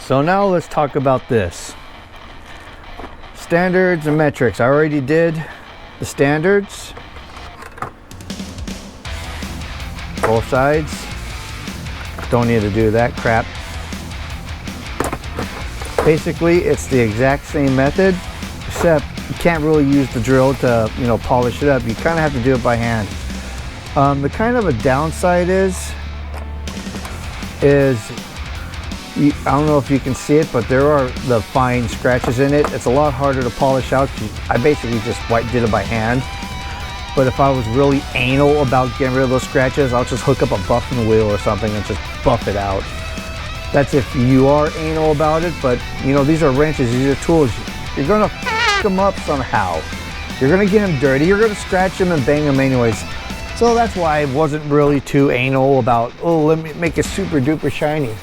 So now let's talk about this. Standards and metrics. I already did the standards. Both sides. Don't need to do that crap. Basically, it's the exact same method, except you can't really use the drill to, polish it up. You kind of have to do it by hand. The kind of a downside is I don't know if you can see it, but there are the fine scratches in it. It's a lot harder to polish out. I basically just did it by hand. But if I was really anal about getting rid of those scratches, I'll just hook up a buffing wheel or something and just buff it out. That's if you are anal about it, but these are wrenches, these are tools. You're gonna f them up somehow. You're gonna get them dirty, you're gonna scratch them and bang them anyways. So that's why I wasn't really too anal about, oh, let me make it super duper shiny.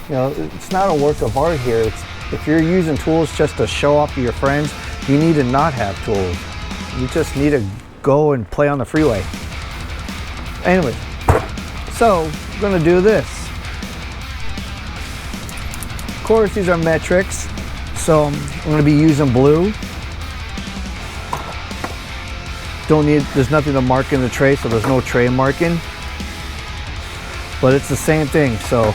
It's not a work of art here. If you're using tools just to show off to your friends, you need to not have tools. You just need to go and play on the freeway. Anyway, so I'm gonna do this. Of course, these are metrics, so I'm gonna be using blue. There's nothing to mark in the tray, so there's no tray marking. But it's the same thing, so.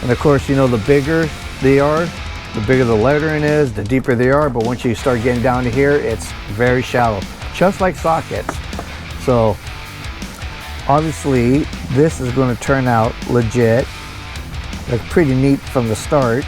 And of course, the bigger they are, the bigger the lettering is, the deeper they are. But once you start getting down to here, it's very shallow, just like sockets. So obviously, this is going to turn out legit, like pretty neat from the start.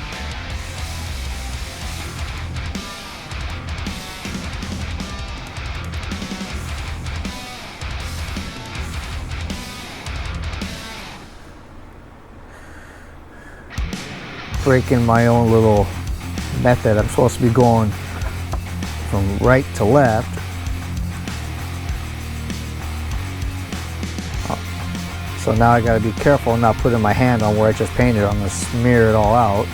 Breaking my own little method. I'm supposed to be going from right to left. So now I got to be careful not putting my hand on where I just painted. I'm going to smear it all out.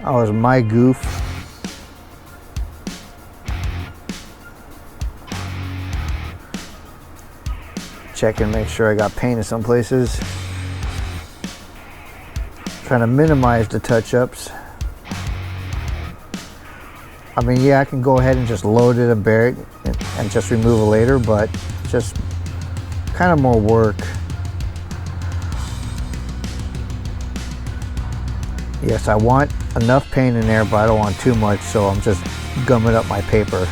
That was my goof. Check and make sure I got paint in some places. Trying to minimize the touch-ups. I mean, yeah, I can go ahead and just load it and bury it and just remove it later, but just kind of more work. Yes, I want enough paint in there, but I don't want too much, so I'm just gumming up my paper.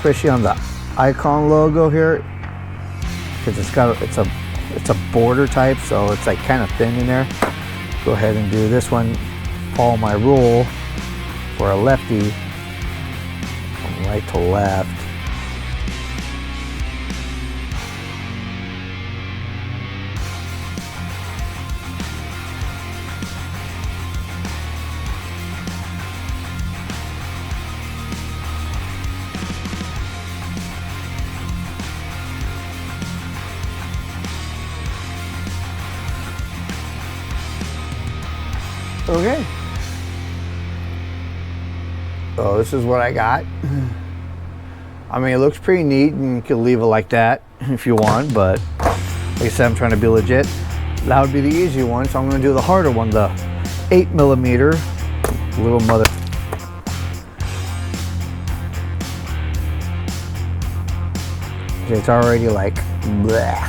Especially on the icon logo here, because it's a border type, so it's like kind of thin in there. Go ahead and do this one. Follow my rule for a lefty from right to left. Okay. So this is what I got. I mean, it looks pretty neat, and you can leave it like that if you want, but like I said, I'm trying to be legit. That would be the easy one, so I'm going to do the harder one, the 8mm little mother. It's already like bleh.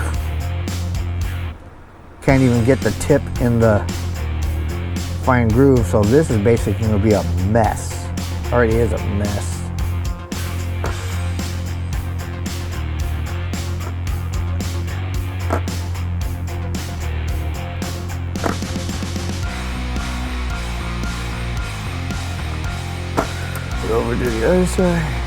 Can't even get the tip in the fine groove, so this is basically going to be a mess. Already is a mess. Go over to the other side.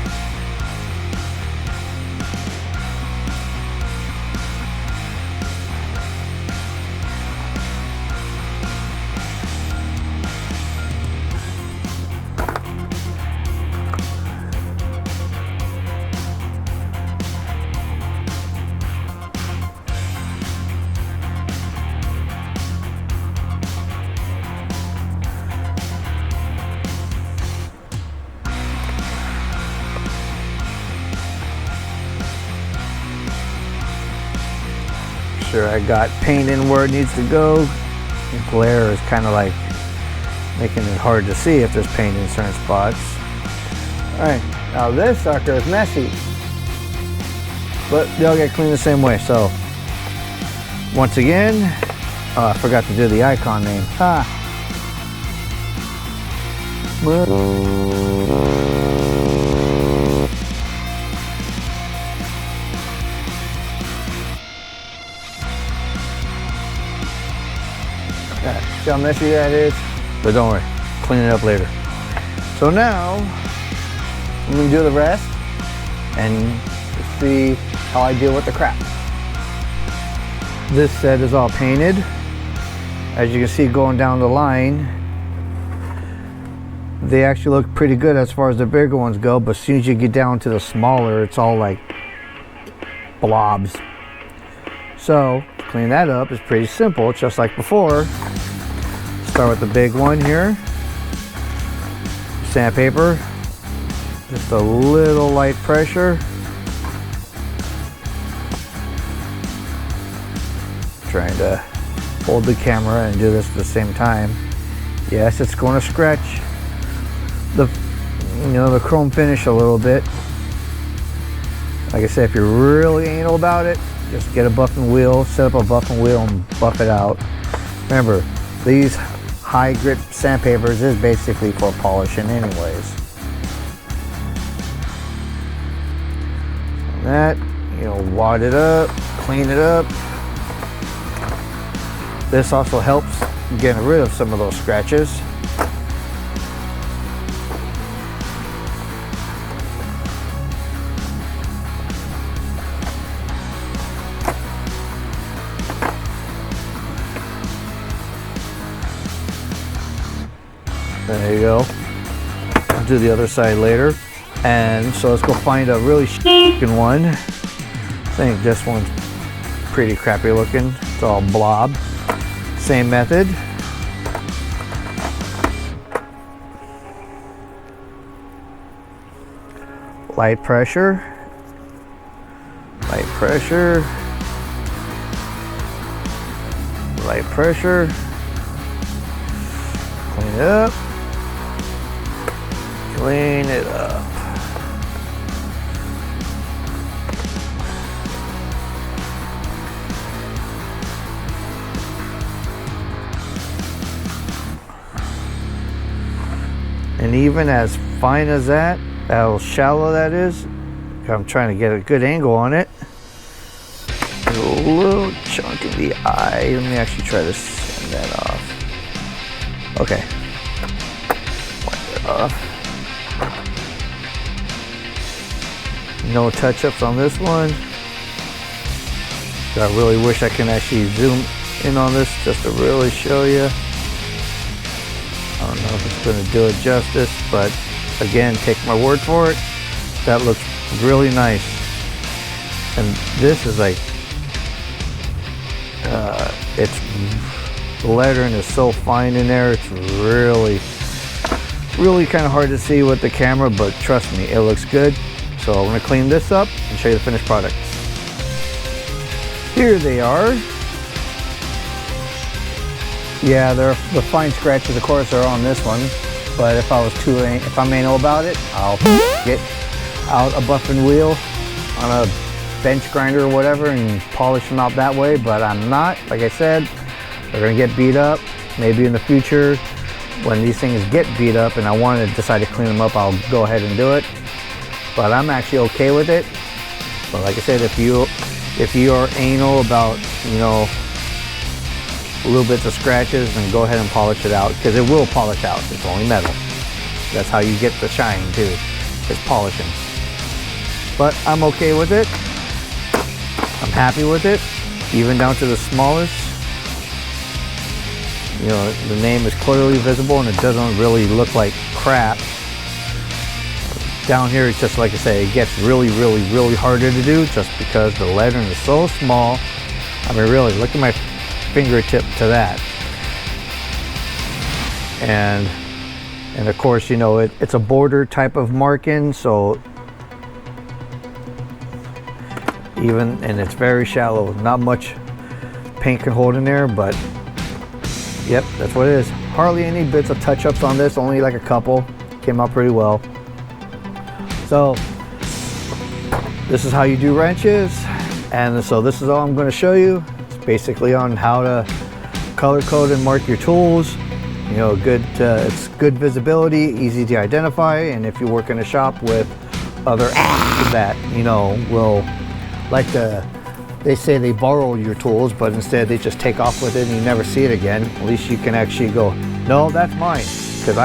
sure I got paint in where it needs to go. The glare is kind of like making it hard to see if there's paint in certain spots. Alright, now this sucker is messy, but they all get cleaned the same way. So once again, I forgot to do the icon name. See how messy that is? But don't worry, clean it up later. So now, I'm gonna do the rest and see how I deal with the crap. This set is all painted. As you can see going down the line, they actually look pretty good as far as the bigger ones go, but as soon as you get down to the smaller, it's all like blobs. So, to clean that up is pretty simple, just like before. Start with the big one here. Sandpaper. Just a little light pressure. Trying to hold the camera and do this at the same time. Yes, it's going to scratch the chrome finish a little bit. Like I said, if you're really anal about it, just get a buffing wheel, set up a buffing wheel and buff it out. Remember, these high grit sandpapers is basically for polishing anyways. That, wad it up, clean it up. This also helps getting rid of some of those scratches. There you go. I'll do the other side later. And so let's go find a really looking one. I think this one's pretty crappy looking. It's all blob. Same method. Light pressure. Light pressure. Light pressure. Clean it up. Clean it up. And even as fine as that, how shallow that is, I'm trying to get a good angle on it. There's a little chunk in the eye. Let me actually try to sand that off. Okay. Wipe it off. No touch-ups on this one. I really wish I can actually zoom in on this just to really show you. I don't know if it's going to do it justice, but again, take my word for it. That looks really nice. And this is like, the lettering is so fine in there. It's really kind of hard to see with the camera, but trust me, it looks good. So I'm going to clean this up and show you the finished product. Here they are. Yeah, the fine scratches, of course, are on this one. But if I'm anal about it, I'll get out a buffing wheel on a bench grinder or whatever and polish them out that way. But I'm not. Like I said, they're gonna get beat up. Maybe in the future, when these things get beat up and I want to decide to clean them up, I'll go ahead and do it. But I'm actually okay with it. But like I said, if you are anal about, little bits of scratches, then go ahead and polish it out, because it will polish out. It's only metal. That's how you get the shine too, is polishing. But I'm okay with it. I'm happy with it, even down to the smallest. The name is clearly visible and it doesn't really look like crap. Down here, it's just like I say, it gets really harder to do just because the lettering is so small. I mean, really, look at my fingertip to that. And of course, it's a border type of marking, so and it's very shallow, not much paint can hold in there, but yep, that's what it is. Hardly any bits of touch-ups on this, only like a couple. Came out pretty well. So this is how you do wrenches, and so this is all I'm going to show you. It's basically on how to color code and mark your tools. You know, it's good visibility, easy to identify, and if you work in a shop with other that, you know, will like to, they say they borrow your tools, but instead they just take off with it and you never see it again. At least you can actually go, no, that's mine, because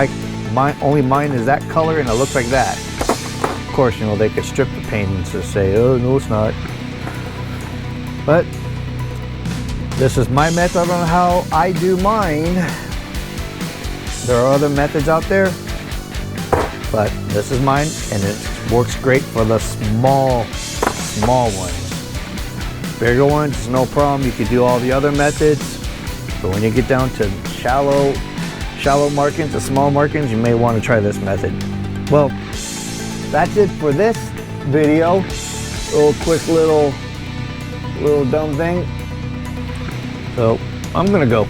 only mine is that color and it looks like that. Of course, you know, they could strip the paint and just say, oh, no, it's not. But this is my method on how I do mine. There are other methods out there, but this is mine, and it works great for the small ones. Bigger ones, no problem. You can do all the other methods, but when you get down to shallow markings, the small markings, you may want to try this method. Well, that's it for this video. Quick little dumb thing. So I'm gonna go.